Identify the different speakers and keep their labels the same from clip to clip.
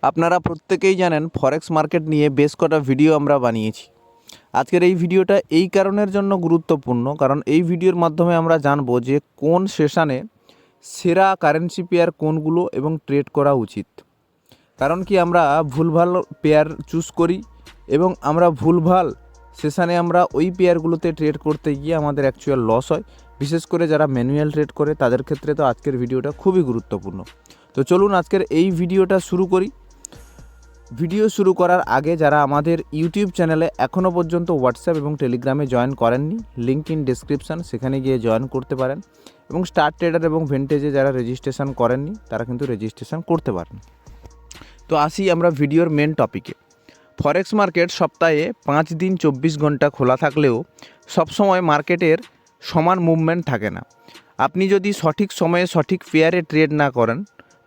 Speaker 1: আপনারা প্রত্যেকেই জানেন ফরেক্স মার্কেট নিয়ে বেশ কটা ভিডিও আমরা বানিয়েছি। আজকের এই ভিডিওটা এই কারণের জন্য গুরুত্বপূর্ণ, কারণ এই ভিডিওর মাধ্যমে আমরা জানবো যে কোন সেশনে সেরা কারেন্সি পেয়ার কোনগুলো এবং ট্রেড করা উচিত। কারণ কি আমরা ভুলভাল পেয়ার চুজ করি এবং আমরা ভুলভাল সেশনে আমরা ওই পেয়ারগুলোতে ট্রেড করতে গিয়ে আমাদের অ্যাকচুয়াল লস হয়। বিশেষ করে যারা ম্যানুয়াল ট্রেড করে তাদের ক্ষেত্রে তো আজকের ভিডিওটা খুবই গুরুত্বপূর্ণ। তো চলুন আজকের এই ভিডিওটা শুরু করি। ভিডিও শুরু করার আগে যারা আমাদের ইউটিউব চ্যানেলে এখনও পর্যন্ত হোয়াটসঅ্যাপ এবং টেলিগ্রামে জয়েন করেননি, লিঙ্ক ইন ডেসক্রিপশান, সেখানে গিয়ে জয়েন করতে পারেন। এবং স্টার ট্রেডার এবং ভেন্টেজে যারা রেজিস্ট্রেশন করেননি তারা কিন্তু রেজিস্ট্রেশন করতে পারেন। তো আসি আমরা ভিডিওর মেন টপিকে। ফরেক্স মার্কেট সপ্তাহে 5 দিন 24 ঘন্টা খোলা থাকলেও সবসময় মার্কেটের সমান মুভমেন্ট থাকে না। আপনি যদি সঠিক সময়ে সঠিক পেয়ারে ট্রেড না করেন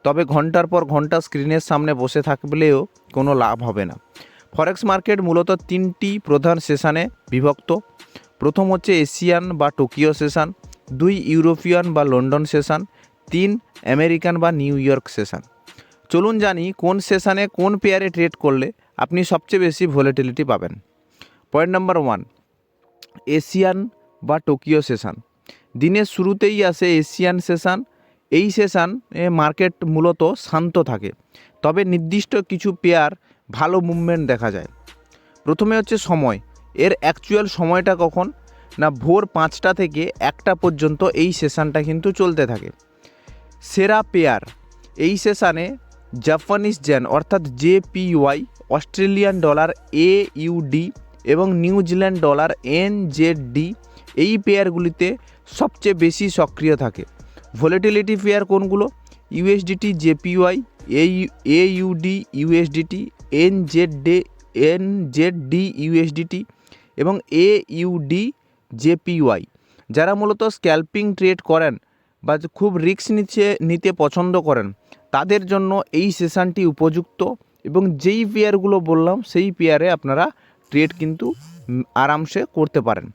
Speaker 1: তবে ঘন্টার পর ঘন্টা স্ক্রিনের সামনে বসে থাকলেও কোনো লাভ হবে না। ফরেক্স মার্কেট মূলত 3টি প্রধান সেশনে বিভক্ত। প্রথম হচ্ছে এশিয়ান বা টোকিও সেশন, 2 ইউরোপিয়ান বা লন্ডন সেশন, 3 আমেরিকান বা নিউ ইয়র্ক সেশন। চলুন জানি কোন সেশনে কোন পেয়ারে ট্রেড করলে আপনি সবচেয়ে বেশি ভোলেটিলিটি পাবেন। পয়েন্ট নাম্বার 1, এশিয়ান বা টোকিও সেশন। দিনের শুরুতেই আসে এশিয়ান সেশন। এই সেশনে মার্কেট মূলত শান্ত থাকে, তবে নির্দিষ্ট কিছু পেয়ার ভালো মুভমেন্ট দেখা যায়। প্রথমে হচ্ছে সময়। এর অ্যাকচুয়াল সময়টা কখন না, ভোর 5টা থেকে 1টা পর্যন্ত এই সেশনটা কিন্তু চলতে থাকে। সেরা পেয়ার এই সেশনে জাপানিজ জেন অর্থাৎ JPY, অস্ট্রেলিয়ান ডলার AUD এবং নিউজিল্যান্ড ডলার NZD এই পেয়ারগুলিতে সবচেয়ে বেশি সক্রিয় থাকে। ভোলেটিলিটি পেয়ার কোনগুলো? USDT JPY, AUD USDT, NZD USDT এবং AUD JPY। যারা মূলত স্ক্যাল্পিং ট্রেড করেন বা খুব রিস্ক নিতে পছন্দ করেন তাদের জন্য এই সেশনটি উপযুক্ত, এবং যেই পেয়ারগুলো বললাম সেই পেয়ারে আপনারা ট্রেড কিন্তু আরামসে করতে পারেন।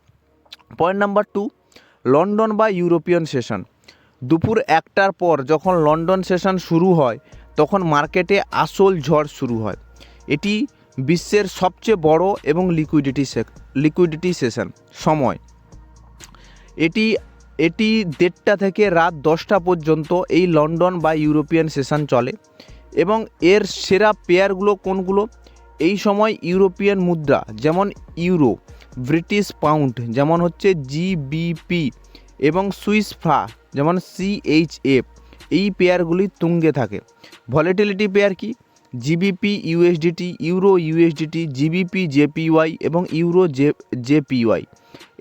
Speaker 1: পয়েন্ট নাম্বার 2, লন্ডন বা ইউরোপিয়ান সেশন। দুপুর 1টার পর যখন লন্ডন সেশন শুরু হয় তখন মার্কেটে আসল ঝড় শুরু হয়। এটি বিশ্বের সবচেয়ে বড় এবং লিকুইডিটি সেশন সময়। এটি 1:30টা থেকে রাত 10টা পর্যন্ত এই লন্ডন বা ইউরোপিয়ান সেশন চলে। এবং এর সেরা পেয়ারগুলো কোনগুলো? এই সময় ইউরোপিয়ান মুদ্রা যেমন ইউরো, ব্রিটিশ পাউন্ড যেমন হচ্ছে GBP এবং সুইস ফ্রা যেমন CHF এই পেয়ারগুলি তুঙ্গে থাকে। ভলেটিলিটি পেয়ার কি? GBP USDT, euro USDT, GBP JPY এবং ইউরো JPY।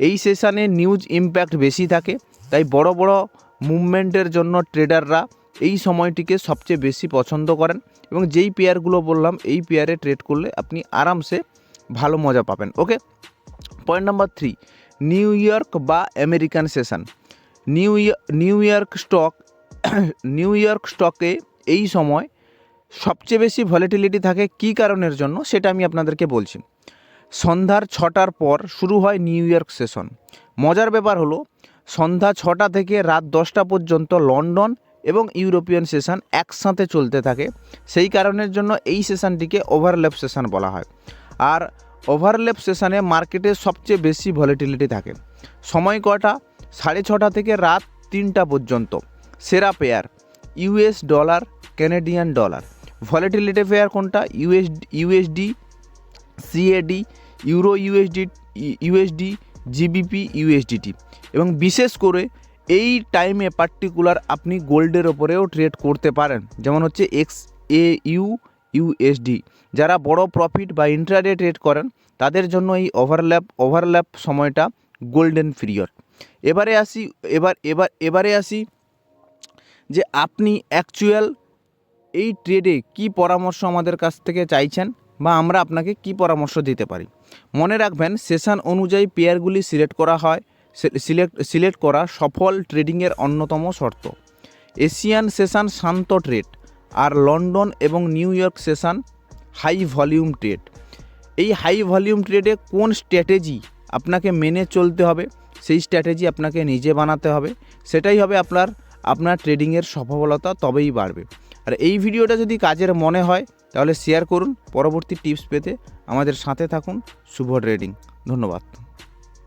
Speaker 1: এই সেশনে নিউজ ইম্প্যাক্ট বেশি থাকে, তাই বড় বড় মুভমেন্টের জন্য ট্রেডাররা এই সময়টিকে সবচেয়ে বেশি পছন্দ করেন। এবং যেই পেয়ারগুলো বললাম এই পেয়ারে ট্রেড করলে আপনি আরামসে ভালো মজা পাবেন। ওকে। পয়েন্ট নাম্বার 3, নিউ ইয়র্ক বা আমেরিকান সেশন। নিউ ইয়র্ক স্টকে এই সময় সবচেয়ে বেশি ভলেটিলিটি থাকে। কী কারণের জন্য সেটা আমি আপনাদেরকে বলছি। সন্ধ্যার 6টার পর শুরু হয় নিউ ইয়র্ক সেশন। মজার ব্যাপার হলো সন্ধ্যা 6টা থেকে রাত 10টা পর্যন্ত লন্ডন এবং ইউরোপিয়ান সেশন একসাথে চলতে থাকে। সেই কারণের জন্য এই সেশনটিকে ওভারল্যাপ সেশন বলা হয়। আর ওভারল্যাপ সেশনে মার্কেটে সবচেয়ে বেশি ভলেটিলিটি থাকে। সময় কটা? 6:30 থেকে রাত 3টা পর্যন্ত। সেরা pair US dollar, Canadian dollar. Volatility pair কোনটা? USD CAD, euro USD, GBP USDT। এবং বিশেষ করে এই টাইমে পার্টিকুলার আপনি গোল্ডের ওপরেও ট্রেড করতে পারেন, যেমন হচ্ছে XAU USD। যারা বড় প্রফিট বা ইন্ট্রাডে ট্রেড করেন তাদের জন্য এই ওভারল্যাপ সময়টা গোল্ডেন পিরিয়ড। এবারে আসি যে আপনি অ্যাকচুয়াল এই ট্রেডে কি পরামর্শ আমাদের কাছ থেকে চাইছেন বা আমরা আপনাকে কি পরামর্শ দিতে পারি। মনে রাখবেন, সেশন অনুযায়ী পেয়ারগুলি সিলেক্ট করা সফল ট্রেডিংয়ের অন্যতম শর্ত। এশিয়ান সেশন শান্ত ট্রেড, আর লন্ডন এবং নিউ ইয়র্ক সেশন হাই ভলিউম ট্রেড। এই হাই ভলিউম ট্রেডে কোন স্ট্র্যাটেজি আপনাকে মেনে চলতে হবে, সেই স্ট্র্যাটেজি আপনাকে নিজে বানাতে হবে। সেটাই হবে আপনার ট্রেডিংয়ের সফলতা, তবেই বাড়বে। আর এই ভিডিওটা যদি কাজের মনে হয় তাহলে শেয়ার করুন। পরবর্তী টিপস পেতে আমাদের সাথে থাকুন। শুভ ট্রেডিং। ধন্যবাদ।